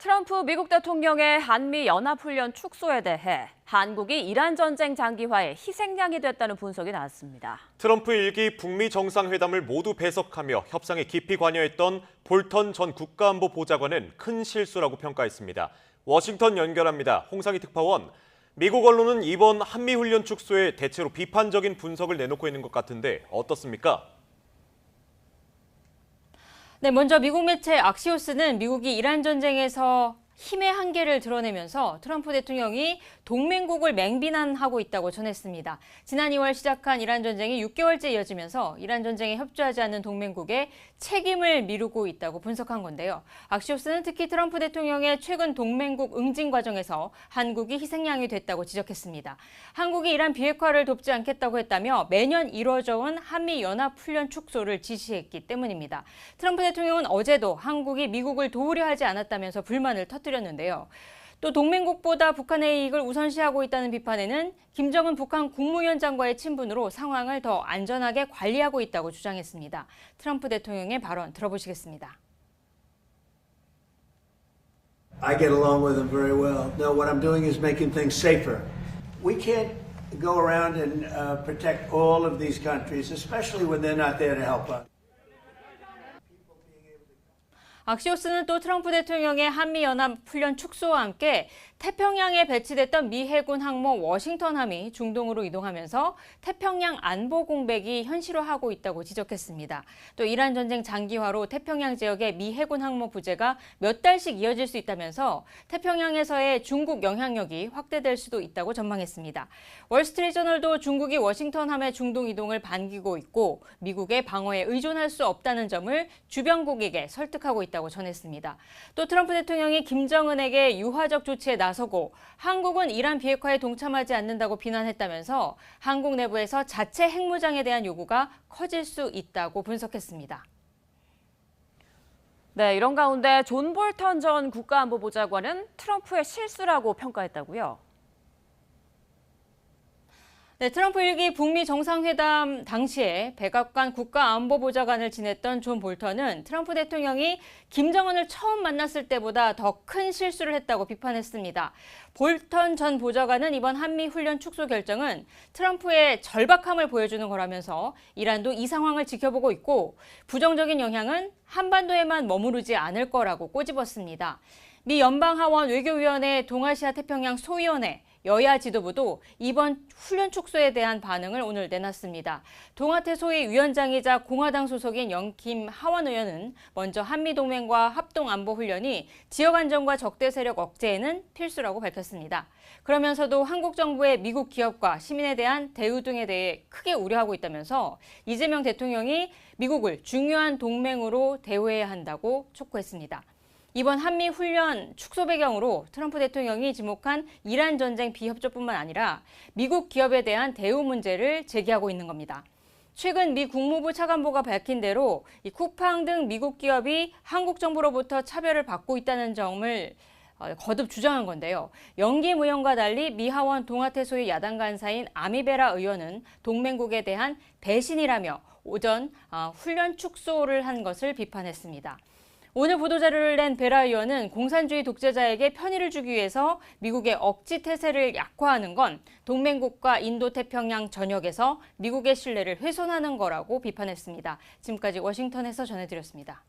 트럼프 미국 대통령의 한미 연합훈련 축소에 대해 한국이 이란 전쟁 장기화의 희생양이 됐다는 분석이 나왔습니다. 트럼프 일기 북미 정상회담을 모두 배석하며 협상에 깊이 관여했던 볼턴 전 국가안보보좌관은 큰 실수라고 평가했습니다. 워싱턴 연결합니다. 홍상희 특파원. 미국 언론은 이번 한미훈련 축소에 대체로 비판적인 분석을 내놓고 있는 것 같은데 어떻습니까? 네, 먼저 미국 매체 악시오스는 미국이 이란 전쟁에서 힘의 한계를 드러내면서 트럼프 대통령이 동맹국을 맹비난하고 있다고 전했습니다. 지난 2월 시작한 이란 전쟁이 6개월째 이어지면서 이란 전쟁에 협조하지 않는 동맹국에 책임을 미루고 있다고 분석한 건데요. 악시오스는 특히 트럼프 대통령의 최근 동맹국 응징 과정에서 한국이 희생양이 됐다고 지적했습니다. 한국이 이란 비핵화를 돕지 않겠다고 했다며 매년 이뤄져 온 한미 연합훈련 축소를 지시했기 때문입니다. 트럼프 대통령은 어제도 한국이 미국을 도우려 하지 않았다면서 불만을 터뜨렸는데요. 또 동맹국보다 북한의 이익을 우선시하고 있다는 비판에는 김정은 북한 국무위원장과의 친분으로 상황을 더 안전하게 관리하고 있다고 주장했습니다. 트럼프 대통령의 발언 들어보시겠습니다. I get along with them very well. No, what I'm doing is making things safer. We can't go around and protect all of these countries, especially when they're not there to help us. 악시오스는 또 트럼프 대통령의 한미연합훈련 축소와 함께 태평양에 배치됐던 미 해군 항모 워싱턴함이 중동으로 이동하면서 태평양 안보 공백이 현실화하고 있다고 지적했습니다. 또 이란 전쟁 장기화로 태평양 지역의 미 해군 항모 부재가 몇 달씩 이어질 수 있다면서 태평양에서의 중국 영향력이 확대될 수도 있다고 전망했습니다. 월스트리트저널도 중국이 워싱턴함의 중동 이동을 반기고 있고 미국의 방어에 의존할 수 없다는 점을 주변국에게 설득하고 있다고 전했습니다. 또 트럼프 대통령이 김정은에게 유화적 조치에 나서고 한국은 이란 비핵화에 동참하지 않는다고 비난했다면서 한국 내부에서 자체 핵무장에 대한 요구가 커질 수 있다고 분석했습니다. 네, 이런 가운데 존 볼턴 전 국가안보보좌관은 트럼프의 실수라고 평가했다고요? 네, 트럼프 일기 북미 정상회담 당시에 백악관 국가안보보좌관을 지냈던 존 볼턴은 트럼프 대통령이 김정은을 처음 만났을 때보다 더 큰 실수를 했다고 비판했습니다. 볼턴 전 보좌관은 이번 한미훈련 축소 결정은 트럼프의 절박함을 보여주는 거라면서 이란도 이 상황을 지켜보고 있고 부정적인 영향은 한반도에만 머무르지 않을 거라고 꼬집었습니다. 미 연방하원 외교위원회 동아시아 태평양 소위원회 여야 지도부도 이번 훈련 축소에 대한 반응을 오늘 내놨습니다. 동아태 소위 위원장이자 공화당 소속인 영킴 하원 의원은 먼저 한미동맹과 합동안보훈련이 지역 안정과 적대 세력 억제에는 필수라고 밝혔습니다. 그러면서도 한국 정부의 미국 기업과 시민에 대한 대우 등에 대해 크게 우려하고 있다면서 이재명 대통령이 미국을 중요한 동맹으로 대우해야 한다고 촉구했습니다. 이번 한미훈련 축소 배경으로 트럼프 대통령이 지목한 이란 전쟁 비협조뿐만 아니라 미국 기업에 대한 대우 문제를 제기하고 있는 겁니다. 최근 미 국무부 차관보가 밝힌 대로 이 쿠팡 등 미국 기업이 한국 정부로부터 차별을 받고 있다는 점을 거듭 주장한 건데요. 영김 의원과 달리 미 하원 동아태 소위 야당 간사인 아미베라 의원은 동맹국에 대한 배신이라며 오전 훈련 축소를 한 것을 비판했습니다. 오늘 보도자료를 낸 베라 의원은 공산주의 독재자에게 편의를 주기 위해서 미국의 억지 태세를 약화하는 건 동맹국과 인도태평양 전역에서 미국의 신뢰를 훼손하는 거라고 비판했습니다. 지금까지 워싱턴에서 전해드렸습니다.